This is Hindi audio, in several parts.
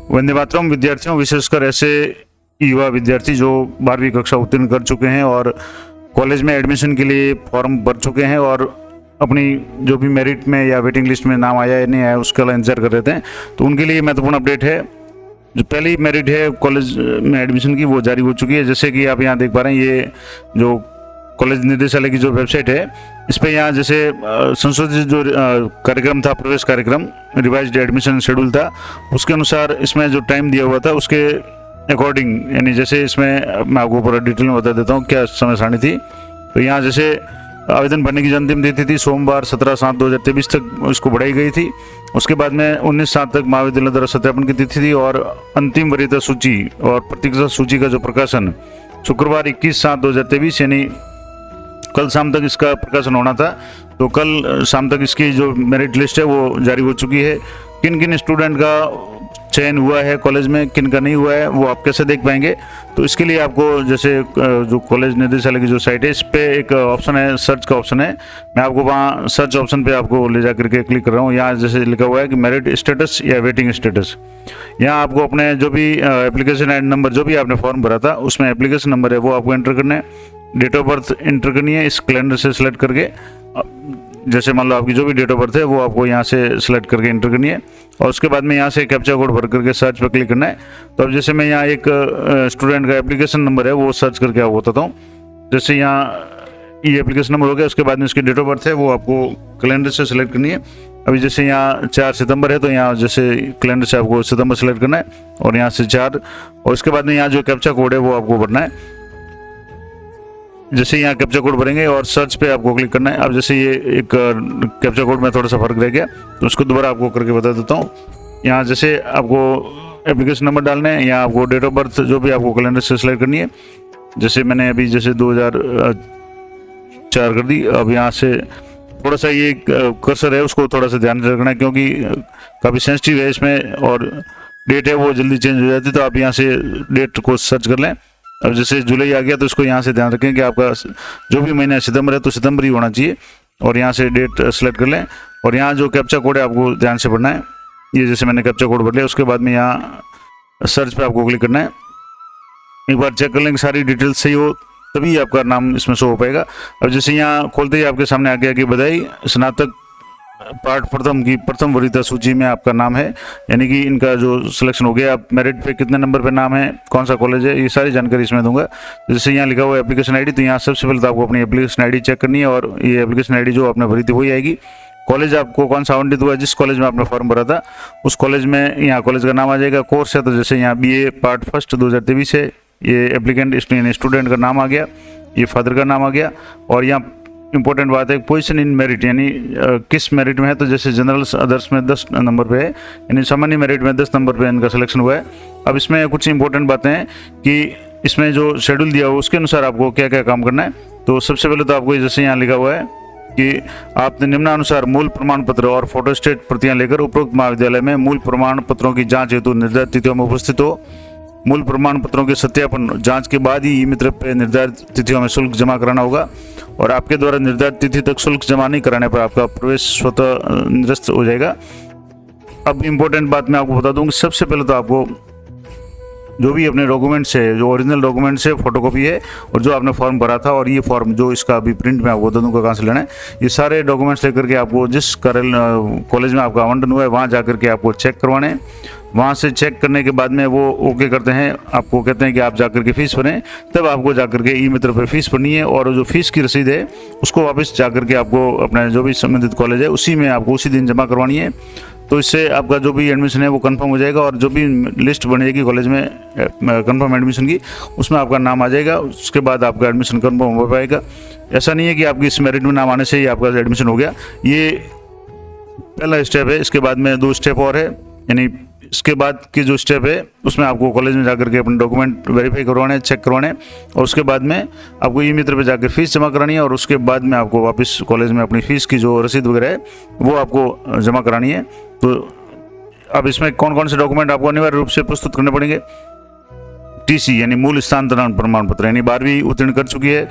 वंदे मातरम विद्यार्थियों, विशेषकर ऐसे युवा विद्यार्थी जो 12वीं कक्षा उत्तीर्ण कर चुके हैं और कॉलेज में एडमिशन के लिए फॉर्म भर चुके हैं और अपनी जो भी मेरिट में या वेटिंग लिस्ट में नाम आया या नहीं आया उसका इंतजार कर रहे थे, तो उनके लिए महत्वपूर्ण अपडेट है। जो पहली मेरिट है कॉलेज में एडमिशन की वो जारी हो चुकी है। जैसे कि आप यहाँ देख पा रहे हैं, ये जो कॉलेज निदेशालय की जो वेबसाइट है, इस पर यहाँ जैसे संशोधित जो कार्यक्रम था, प्रवेश कार्यक्रम, रिवाइज्ड एडमिशन शेड्यूल था, उसके अनुसार इसमें जो टाइम दिया हुआ था उसके अकॉर्डिंग, यानी जैसे इसमें मैं आपको पूरा डिटेल में बता देता हूँ क्या समय सारणी थी। तो यहाँ जैसे आवेदन भरने की जो अंतिम तिथि थी सोमवार 17/7/2023 तक उसको बढ़ाई गई थी। उसके बाद में 19/7 तक महाविद्यालय द्वारा सत्यापन की तिथि थी और अंतिम वरीयता सूची और प्रतीक्षा सूची का जो प्रकाशन शुक्रवार 21/7/2023 यानी कल शाम तक इसका प्रकाशन होना था। तो कल शाम तक इसकी जो मेरिट लिस्ट है वो जारी हो चुकी है। किन किन स्टूडेंट का चयन हुआ है कॉलेज में, किन का नहीं हुआ है, वो आप कैसे देख पाएंगे। तो इसके लिए आपको जैसे जो कॉलेज निदेशालय की जो साइट है, इस पे एक ऑप्शन है, सर्च का ऑप्शन है। मैं आपको वहाँ सर्च ऑप्शन पे आपको ले जा करके क्लिक कर रहा हूँ। यहाँ जैसे लिखा हुआ है कि मेरिट स्टेटस या वेटिंग स्टेटस। यहाँ आपको अपने जो भी एप्लीकेशन आई नंबर, जो भी आपने फॉर्म भरा था उसमें एप्लीकेशन नंबर है वो आपको एंटर करना है। डेट ऑफ बर्थ एंटर करनी है इस कैलेंडर से सिलेक्ट करके। जैसे मान लो आपकी जो भी डेट ऑफ बर्थ है वो आपको यहाँ से सिलेक्ट करके एंटर करनी है और उसके बाद में यहाँ से कैप्चा कोड भर करके सर्च पर क्लिक करना है। तो अब जैसे मैं यहाँ एक स्टूडेंट का एप्लीकेशन नंबर है वो सर्च करके आपको बताता हूँ। जैसे यहाँ ये एप्लीकेशन नंबर हो गया, उसके बाद में इसकी डेट ऑफ बर्थ है वो आपको कैलेंडर से सिलेक्ट करनी है। अभी जैसे यहाँ 4 सितंबर है तो यहाँ जैसे कैलेंडर से आपको सितंबर सेलेक्ट करना है और यहाँ से 4, और उसके बाद में यहाँ जो कैप्चा कोड है वो आपको भरना है। जैसे यहाँ कैप्चा कोड भरेंगे और सर्च पे आपको क्लिक करना है। अब जैसे ये एक कैप्चा कोड में थोड़ा सा फर्क रह गया तो उसको दोबारा आपको करके बता देता हूँ। यहाँ जैसे आपको एप्लीकेशन नंबर डालना है, यहाँ आपको डेट ऑफ बर्थ जो भी आपको कैलेंडर से सिलेक्ट करनी है। जैसे मैंने अभी जैसे 2004 कर दी। अब यहाँ से थोड़ा सा ये कर्सर है उसको थोड़ा सा ध्यान रखना है क्योंकि काफ़ी सेंसिटिव है इसमें और डेट है वो जल्दी चेंज हो जाती है। तो आप यहाँ से डेट को सर्च कर लें। अब जैसे जुलाई आ गया तो इसको यहाँ से ध्यान रखें कि आपका जो भी महीना सितंबर है तो सितंबर ही होना चाहिए और यहाँ से डेट सेलेक्ट कर लें। और यहाँ जो कैप्चा कोड है आपको ध्यान से पढ़ना है। ये जैसे मैंने कैप्चा कोड भर लिया, उसके बाद में यहाँ सर्च पे आपको क्लिक करना है। एक बार चेक कर लें कि सारी डिटेल सही हो तभी आपका नाम इसमें शो हो पाएगा। अब जैसे यहाँ खोलते ही आपके सामने आ गया कि बधाई, स्नातक पार्ट प्रथम की प्रथम वरीयता सूची में आपका नाम है, यानी कि इनका जो सिलेक्शन हो गया। आप मेरिट पे कितने नंबर पे नाम है, कौन सा कॉलेज है, ये सारी जानकारी इसमें दूंगा। जैसे यहाँ लिखा हुआ है एप्लीकेशन आईडी, तो यहाँ सबसे पहले तो आपको अपनी एप्लीकेशन आईडी चेक करनी है और ये एप्लीकेशन आईडी जो आपने भरी थी वही आएगी। कॉलेज आपको कौन सा आवंटित हुआ है, जिस कॉलेज में आपने फॉर्म भरा था उस कॉलेज में यहाँ कॉलेज का नाम आ जाएगा। कोर्स है तो जैसे यहाँ BA पार्ट फर्स्ट 2023 है, ये एप्लीकेंट स्टूडेंट का नाम आ गया, ये फादर का नाम आ गया। और यहाँ इंपॉर्टेंट बात है पोजीशन इन मेरिट, यानी किस मेरिट में है। तो जैसे जनरल अदर्स में 10 नंबर पे है, यानी सामान्य मेरिट में 10 नंबर पे इनका सिलेक्शन हुआ है। अब इसमें कुछ इंपॉर्टेंट बातें हैं कि इसमें जो शेड्यूल दिया हुआ उसके अनुसार आपको क्या क्या काम करना है। तो सबसे पहले तो आपको जैसे यहाँ लिखा हुआ है कि आपने निम्नानुसार मूल प्रमाण पत्र और फोटोस्टेट प्रतियां लेकर उपरोक्त महाविद्यालय में मूल प्रमाण पत्रों की जाँच हेतु निर्धारित तिथियों में उपस्थित हो। मूल प्रमाण पत्रों के सत्यापन जांच के बाद ही ई मित्र पे निर्धारित तिथियों में शुल्क जमा कराना होगा और आपके द्वारा निर्धारित तिथि तक शुल्क जमा नहीं कराने पर आपका प्रवेश स्वतः निरस्त हो जाएगा। अब इम्पोर्टेंट बात मैं आपको बता दूं कि सबसे पहले तो आपको जो भी अपने डॉक्यूमेंट्स है, जो ओरिजिनल डॉक्यूमेंट्स है, फोटोकॉपी है और जो आपने फॉर्म भरा था और ये फॉर्म जो इसका अभी प्रिंट में आपको बता दूंगा कहाँ से लेना है, ये सारे डॉक्यूमेंट्स लेकर के आपको जिस कॉलेज में आपका आवंटन हुआ है वहाँ जा करके आपको चेक करवाने हैं। वहाँ से चेक करने के बाद में वो ओके करते हैं, आपको कहते हैं कि आप जाकर के फीस भरें, तब आपको जाकर के ई मित्र पर फीस भरनी है और जो फीस की रसीद है उसको वापस जाकर के आपको अपना जो भी संबंधित कॉलेज है उसी में आपको उसी दिन जमा करवानी है। तो इससे आपका जो भी एडमिशन है वो कंफर्म हो जाएगा और जो भी लिस्ट बनेगी कॉलेज में कंफर्म एडमिशन की उसमें आपका नाम आ जाएगा। उसके बाद आपका एडमिशन कंफर्म हो पाएगा। ऐसा नहीं है कि आपकी इस मेरिट में नाम आने से ही आपका एडमिशन हो गया। ये पहला स्टेप है, इसके बाद में 2 स्टेप और है, यानी इसके बाद की जो स्टेप है उसमें आपको कॉलेज में जाकर के अपने डॉक्यूमेंट वेरीफाई करवाने, चेक करवाने और उसके बाद में आपको ई मित्र पे जाकर फीस जमा करानी है और उसके बाद में आपको वापस कॉलेज में अपनी फ़ीस की जो रसीद वगैरह है वो आपको जमा करानी है। तो अब इसमें कौन कौन से डॉक्यूमेंट आपको अनिवार्य रूप से प्रस्तुत करने पड़ेंगे। टीसी यानी मूल स्थानांतरण प्रमाण पत्र, यानी 12वीं उत्तीर्ण कर चुकी है,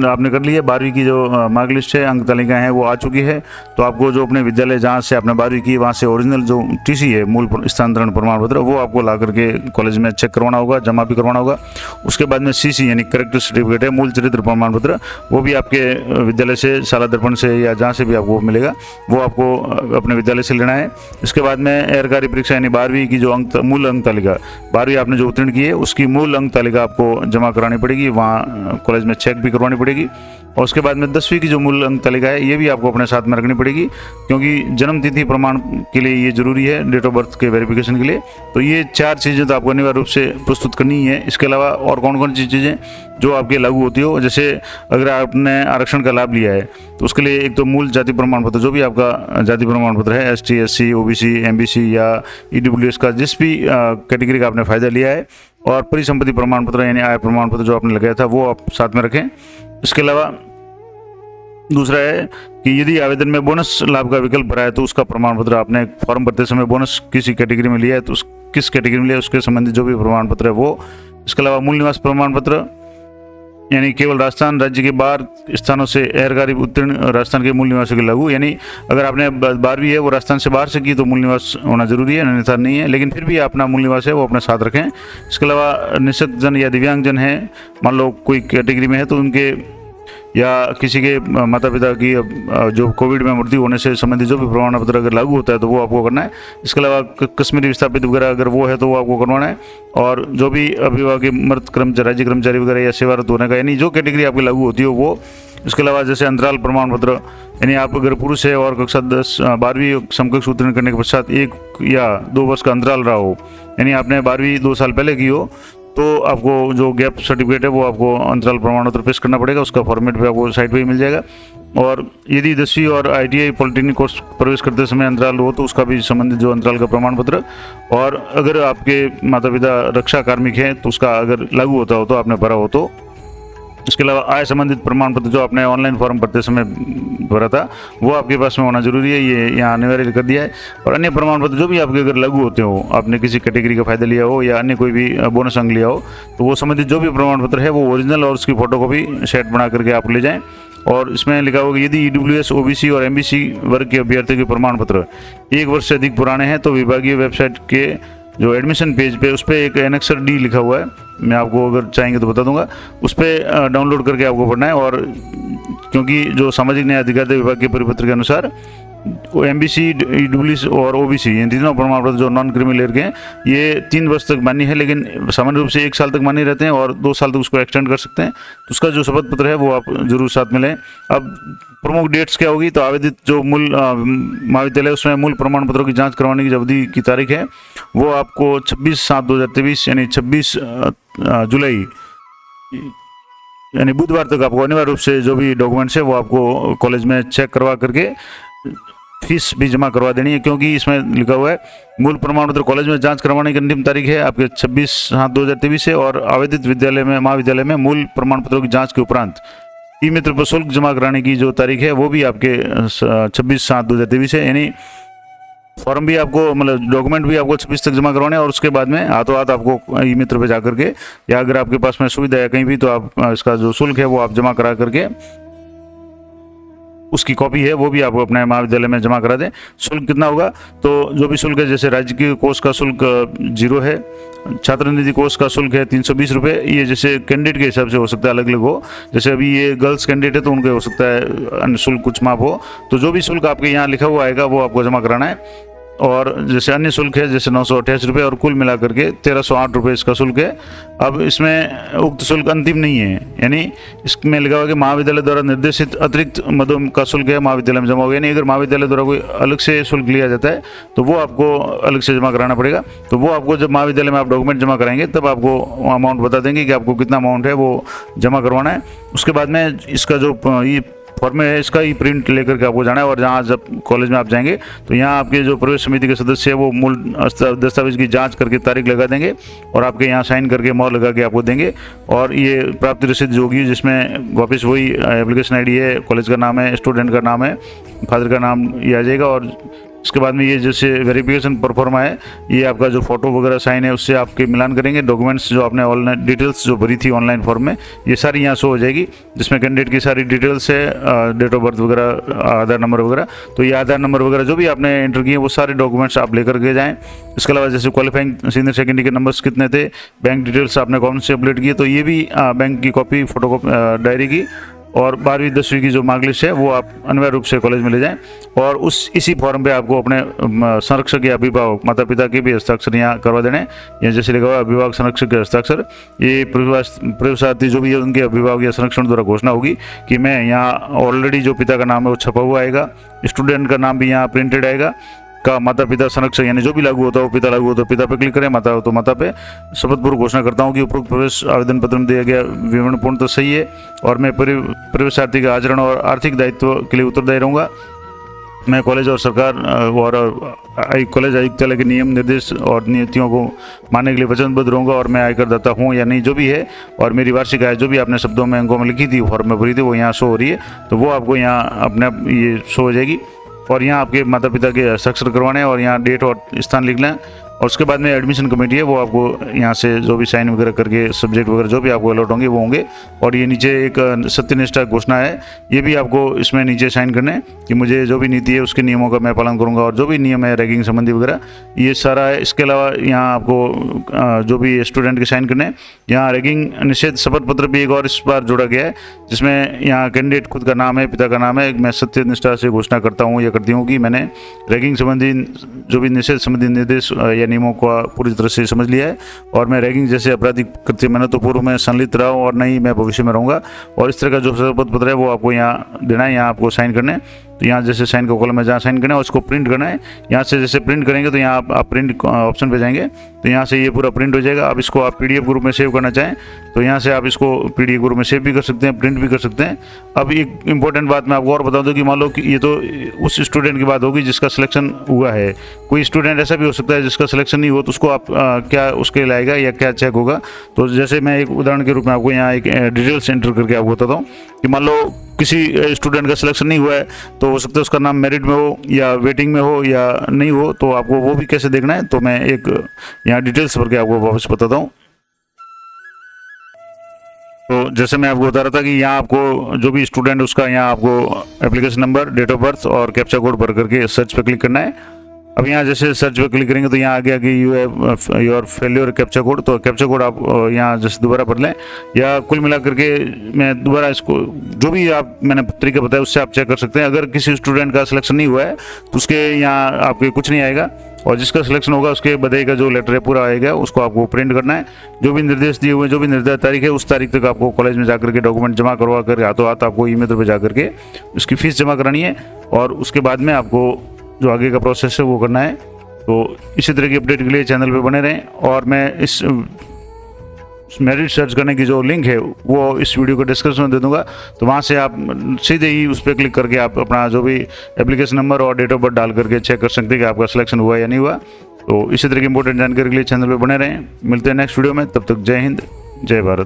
आपने कर ली है, 12वीं की जो मार्क लिस्ट है, अंक तालिका है वो आ चुकी है, तो आपको जो अपने विद्यालय जहाँ से आपने 12वीं की वहाँ से ओरिजिनल जो टीसी है मूल स्थानांतरण प्रमाण पत्र वो आपको ला करके कॉलेज में चेक करवाना होगा, जमा भी करवाना होगा। उसके बाद में सीसी यानी करेक्टर सर्टिफिकेट है, मूल चरित्र प्रमाण पत्र, वो भी आपके विद्यालय से, शाला दर्पण से या जहाँ से भी आपको मिलेगा वो आपको अपने विद्यालय से लेना है। इसके बाद में एहरकारी परीक्षा यानी 12वीं की जो मूल अंक तालिका, 12वीं आपने जो उत्तीर्ण की है उसकी मूल अंक तालिका आपको जमा करानी पड़ेगी, वहाँ कॉलेज में चेक भी करवानी पड़ेगी। और उसके बाद में 10वीं की जो मूल अंक तालिका है ये भी आपको अपने साथ में रखनी पड़ेगी, क्योंकि जन्म तिथि प्रमाण के लिए ये जरूरी है, डेट ऑफ बर्थ के वेरिफिकेशन के लिए। तो ये 4 चीज़ें तो आपको अनिवार्य रूप से प्रस्तुत करनी ही है। इसके अलावा और कौन कौन सी चीज़ें जो आपके लागू होती हो, जैसे अगर आपने आरक्षण का लाभ लिया है तो उसके लिए एक तो मूल जाति प्रमाण पत्र, जो भी आपका जाति प्रमाण पत्र है, ST SC OBC MBC या EWS का जिस भी कैटेगरी का आपने फ़ायदा लिया है, और परिसंपत्ति प्रमाण पत्र यानी आय प्रमाण पत्र जो आपने लगाया था वो आप साथ में रखें। इसके अलावा दूसरा है कि यदि आवेदन में बोनस लाभ का विकल्प भरा है तो उसका प्रमाण पत्र आपने फॉर्म भरते समय बोनस किसी कैटेगरी में लिया है तो किस कैटेगरी में लिया है उसके संबंधित जो भी प्रमाण पत्र है वो। इसके अलावा मूल निवास प्रमाण पत्र यानी केवल राजस्थान राज्य के बाहर स्थानों से एहरकारी उत्तीर्ण राजस्थान के मूल निवासी के लागू, यानी अगर आपने 12वीं है वो राजस्थान से बाहर से की तो मूल निवास होना जरूरी है, अन्यथा नहीं है, लेकिन फिर भी अपना मूल निवास है वो अपने साथ रखें। इसके अलावा निःशक्त जन या दिव्यांगजन है, मान लो कोई कैटेगरी में है तो उनके या किसी के माता पिता की जो कोविड में मृत्यु होने से संबंधित जो भी प्रमाण पत्र अगर लागू होता है तो वो आपको करना है। इसके अलावा कश्मीरी विस्थापित वगैरह अगर वो है तो वो आपको करवाना है। और जो भी अभिभावक मृत कर्मचारी, राज्य कर्मचारी वगैरह या सेवारत होने का, यानी जो कैटेगरी आपकी लागू होती है वो। इसके अलावा जैसे अंतराल प्रमाण पत्र, यानी आप अगर पुरुष है और कक्षा 12वीं समकक्ष उत्तीर्ण करने के पश्चात 1 या 2 वर्ष का अंतराल रहा हो, यानी आपने 12वीं 2 साल पहले की हो तो आपको जो गैप सर्टिफिकेट है वो आपको अंतराल प्रमाण पत्र पेश करना पड़ेगा, उसका फॉर्मेट भी आपको साइट पे ही मिल जाएगा। और यदि 10वीं और ITI पॉलिटेक्निक कोर्स प्रवेश करते समय अंतराल हो तो उसका भी संबंधित जो अंतराल का प्रमाण पत्र। और अगर आपके माता पिता रक्षा कार्मिक हैं तो उसका अगर लागू होता हो तो आपने भरा हो तो। इसके अलावा आय संबंधित प्रमाण पत्र जो आपने ऑनलाइन फॉर्म भरते समय भरा था वो आपके पास में होना जरूरी है, ये यहाँ अनिवार्य कर दिया है। और अन्य प्रमाण पत्र जो भी आपके अगर लागू होते हो, आपने किसी कैटेगरी का फायदा लिया हो या अन्य कोई भी बोनस अंक लिया हो तो वो संबंधित जो भी प्रमाण पत्र है वो ओरिजिनल और उसकी फोटोकॉपी सेट बना करके आप ले जाएं। और इसमें लिखा होगा यदि EWS OBC और MBC वर्ग के अभ्यर्थियों के प्रमाण पत्र 1 वर्ष से अधिक पुराने हैं तो विभागीय वेबसाइट के जो एडमिशन पेज पे उस पर एक एनेक्सर D लिखा हुआ है, मैं आपको अगर चाहेंगे तो बता दूंगा, उस पर डाउनलोड करके आपको पढ़ना है। और क्योंकि जो सामाजिक न्याय अधिकारिता विभाग के परिपत्र के अनुसार MBC EWS और OBC ये तीनों प्रमाण पत्र जो नॉन क्रीमी लेयर के हैं ये 3 वर्ष तक मान्य है, लेकिन सामान्य रूप से 1 साल तक मान्य रहते हैं और 2 साल तक उसको एक्सटेंड कर सकते हैं। तो उसका जो शपथ पत्र है वो आप जरूर साथ में लें। अब प्रमुख डेट्स क्या होगी, तो आवेदित जो मूल महाविद्यालय उसमें मूल प्रमाण पत्रों की जांच करवाने की जो अवधि की तारीख है वो आपको 26/7/2023 यानी 26 जुलाई यानी बुधवार तक आपको अनिवार्य रूप से जो भी डॉक्यूमेंट्स है वो आपको कॉलेज में चेक करवा करके फीस भी जमा करवा देनी है, क्योंकि इसमें लिखा हुआ है मूल प्रमाण पत्र कॉलेज में जांच करवाने की अंतिम तारीख है आपके 26/7/2023 से। और आवेदित विद्यालय में महाविद्यालय में मूल प्रमाण पत्रों की जांच के उपरांत ई-मित्र पर शुल्क जमा कराने की जो तारीख है वो भी आपके 26/7/2023 है। यानी फॉर्म भी आपको मतलब डॉक्यूमेंट भी आपको 26 तक जमा करवाने और उसके बाद में हाथों हाथ आपको ई-मित्र पे जा करके या अगर आपके पास में सुविधा है कहीं भी तो आप इसका जो शुल्क है वो आप जमा करा करके उसकी कॉपी है वो भी आप अपने महाविद्यालय में जमा करा दें। शुल्क कितना होगा, तो जो भी शुल्क है जैसे राज्य के कोर्स का शुल्क 0 है, छात्र निधि कोर्स का शुल्क है 320 रुपये। ये जैसे कैंडिडेट के हिसाब से हो सकता है अलग अलग हो, जैसे अभी ये गर्ल्स कैंडिडेट है तो उनके हो सकता है अन्य शुल्क कुछ माफ हो। तो जो भी शुल्क आपके यहाँ लिखा हुआ आएगा वो आपको जमा कराना है। और जैसे अन्य शुल्क है जैसे 928 रुपये और कुल मिला करके 1308 रुपये इसका शुल्क है। अब इसमें उक्त शुल्क अंतिम नहीं है, यानी इसमें लिखा हुआ कि महाविद्यालय द्वारा निर्देशित अतिरिक्त मदों का शुल्क है महाविद्यालय में जमा होगा। यानी अगर महाविद्यालय द्वारा कोई अलग से शुल्क लिया जाता है तो वो आपको अलग से जमा कराना पड़ेगा। तो वो आपको जब महाविद्यालय में आप डॉक्यूमेंट जमा कराएंगे तब आपको अमाउंट बता देंगे कि आपको कितना अमाउंट है वो जमा करवाना है। उसके बाद में इसका जो ये फॉर्म है इसका ही प्रिंट लेकर के आपको जाना है। और जहाँ जब कॉलेज में आप जाएंगे तो यहाँ आपके जो प्रवेश समिति के सदस्य है वो मूल दस्तावेज की जांच करके तारीख लगा देंगे और आपके यहाँ साइन करके मोहर लगा के आपको देंगे। और ये प्राप्ति रसीद जो होगी जिसमें वापस वही एप्लीकेशन ID है, कॉलेज का नाम है, स्टूडेंट का नाम है, फादर का नाम ये आ जाएगा और इसके बाद में ये जैसे वेरिफिकेशन परफॉर्मा है, ये आपका जो फोटो वगैरह साइन है उससे आपके मिलान करेंगे। डॉक्यूमेंट्स जो आपने ऑनलाइन डिटेल्स जो भरी थी ऑनलाइन फॉर्म में, ये सारी यहाँ शो हो जाएगी, जिसमें कैंडिडेट की सारी डिटेल्स है, डेट ऑफ बर्थ वगैरह, आधार नंबर वगैरह। तो ये आधार नंबर वगैरह जो भी आपने एंटर किए वो सारे डॉक्यूमेंट्स आप लेकर के जाएँ। इसके अलावा जैसे क्वालिफाइंग सीनियर सेकेंडरी के नंबर्स कितने थे, बैंक डिटेल्स आपने कौन से अपडेट किए, तो ये भी बैंक की कॉपी, फोटो डायरी की और 12वीं 10वीं की जो मार्कलिस्ट है वो आप अनिवार्य रूप से कॉलेज में ले जाएं। और इसी फॉर्म पे आपको अपने संरक्षक या अभिभावक, माता पिता के भी हस्ताक्षर यहाँ करवा देने। यहाँ जैसे लिखा हुआ अभिभावक संरक्षक के हस्ताक्षर, ये प्रवेशार्थी जो भी है उनके अभिभावक या संरक्षण द्वारा घोषणा होगी कि मैं यहाँ ऑलरेडी जो पिता का नाम है वो छपा हुआ आएगा, स्टूडेंट का नाम भी यहाँ प्रिंटेड आएगा का माता पिता संरक्षक, यानी जो भी लागू होता है वो पिता लागू होता है पिता पे क्लिक करें, माता हो तो माता पे। शपथपूर्वक घोषणा करता हूँ कि उपरोक्त प्रवेश आवेदन पत्र में दिया गया विवरण पूर्ण तो सही है और मैं प्रवेशार्थी के आचरण और आर्थिक दायित्व के लिए उत्तरदायी रहूँगा। मैं कॉलेज और सरकार और कॉलेज आयुक्तालय के नियम, निर्देश और नीतियों को मानने के लिए वचनबद्ध रहूँगा और मैं आयकर दाता हूँ या नहीं जो भी है। और मेरी वार्षिक आय जो भी आपने शब्दों में, अंकों में लिखी थी, फॉर्म में भरी थी, वो यहाँ शो हो रही है, तो वो आपको यहाँ अपने आप ये शो हो जाएगी। और यहाँ आपके माता पिता के हस्ताक्षर करवाने हैं और यहाँ डेट और स्थान लिखना है। और उसके बाद में एडमिशन कमेटी है, वो आपको यहाँ से जो भी साइन वगैरह करके सब्जेक्ट वगैरह जो भी आपको अलॉट होंगे वो होंगे। और ये नीचे एक सत्यनिष्ठा घोषणा है, ये भी आपको इसमें नीचे साइन करना है कि मुझे जो भी नीति है उसके नियमों का मैं पालन करूँगा और जो भी नियम है रैगिंग संबंधी वगैरह ये सारा है। इसके अलावा यहाँ आपको जो भी स्टूडेंट के साइन करने हैं, यहाँ रैगिंग निषेध शपथ पत्र भी एक और इस बार जोड़ा गया है, जिसमें यहाँ कैंडिडेट खुद का नाम है, पिता का नाम है, मैं सत्यनिष्ठा से घोषणा करता हूँ या करती हूँ कि मैंने रैगिंग संबंधी जो भी निषेध संबंधी निर्देश या नियमों को पूरी तरह से समझ लिया है और मैं रैगिंग जैसे आपराधिक कृत्य मैंने तो पूर्व में संलिप्त रहा हूँ और नहीं मैं भविष्य में रहूँगा। और इस तरह का जो शपथ पत्र है वो आपको यहाँ देना है, यहाँ आपको साइन करना है। तो यहाँ जैसे साइन का कॉलम है, जहाँ साइन करना है उसको प्रिंट करना है। यहाँ से जैसे प्रिंट करेंगे तो यहाँ आप प्रिंट ऑप्शन पे जाएंगे तो यहाँ से ये पूरा प्रिंट हो जाएगा। अब इसको आप PDF ग्रुप में सेव करना चाहें तो यहाँ से आप इसको PDF ग्रुप में सेव भी कर सकते हैं, प्रिंट भी कर सकते हैं। अब एक इंपॉर्टेंट बात मैं आपको और बता दूँ कि मान लो कि ये तो उस स्टूडेंट की बात होगी जिसका सिलेक्शन हुआ है। कोई स्टूडेंट ऐसा भी हो सकता है जिसका सिलेक्शन नहीं हो, तो उसको आप क्या उसके लाएगा या क्या चेक होगा। तो जैसे मैं एक उदाहरण के रूप में आपको यहाँ एक डिटेल्स एंटर करके आपको बताता हूँ कि मान लो किसी स्टूडेंट का सिलेक्शन नहीं हुआ है, तो हो सकता है उसका नाम मेरिट में हो या वेटिंग में हो या नहीं हो, तो आपको वो भी कैसे देखना है तो मैं एक यहाँ डिटेल्स भर के आपको वापस बताता हूँ। तो जैसे मैं आपको बता रहा था कि यहाँ आपको जो भी स्टूडेंट उसका यहाँ आपको application number, date of birth और कैप्चा कोड भर करके सर्च पे क्लिक करना है। अब यहाँ जैसे सर्च पे क्लिक करेंगे तो यहाँ आ गया कि you have your failure captcha code. तो कैप्चा कोड आप यहाँ जैसे दोबारा भर लें या कुल मिला करके मैं दोबारा इसको जो भी आप मैंने तरीका बताया उससे आप चेक कर सकते हैं। अगर किसी स्टूडेंट का सिलेक्शन नहीं हुआ है तो उसके यहाँ आपके कुछ नहीं आएगा और जिसका सिलेक्शन होगा उसके बधाई का जो लेटर है पूरा आएगा, उसको आपको प्रिंट करना है। जो भी निर्देश दिए हुए, जो भी निर्धारित तारीख है उस तारीख तक आपको कॉलेज में जाकर के डॉक्यूमेंट जमा करवा कर हाथों हाथ आपको ईमेल पर जाकर के उसकी फ़ीस जमा करानी है और उसके बाद में आपको जो आगे का प्रोसेस है वो करना है। तो इसी तरह की अपडेट के लिए चैनल पे बने रहें। और मैं इस मेरिट सर्च करने की जो लिंक है वो इस वीडियो को डिस्क्रिप्शन में दे दूंगा, तो वहाँ से आप सीधे ही उस पर क्लिक करके आप अपना जो भी एप्लीकेशन नंबर और डेट ऑफ बर्थ डाल करके चेक कर सकते हैं कि आपका सिलेक्शन हुआ या नहीं हुआ। तो इसी तरह की इंपॉर्टेंट जानकारी के लिए चैनल पर बने रहें। मिलते हैं नेक्स्ट वीडियो में, तब तक जय हिंद, जय भारत।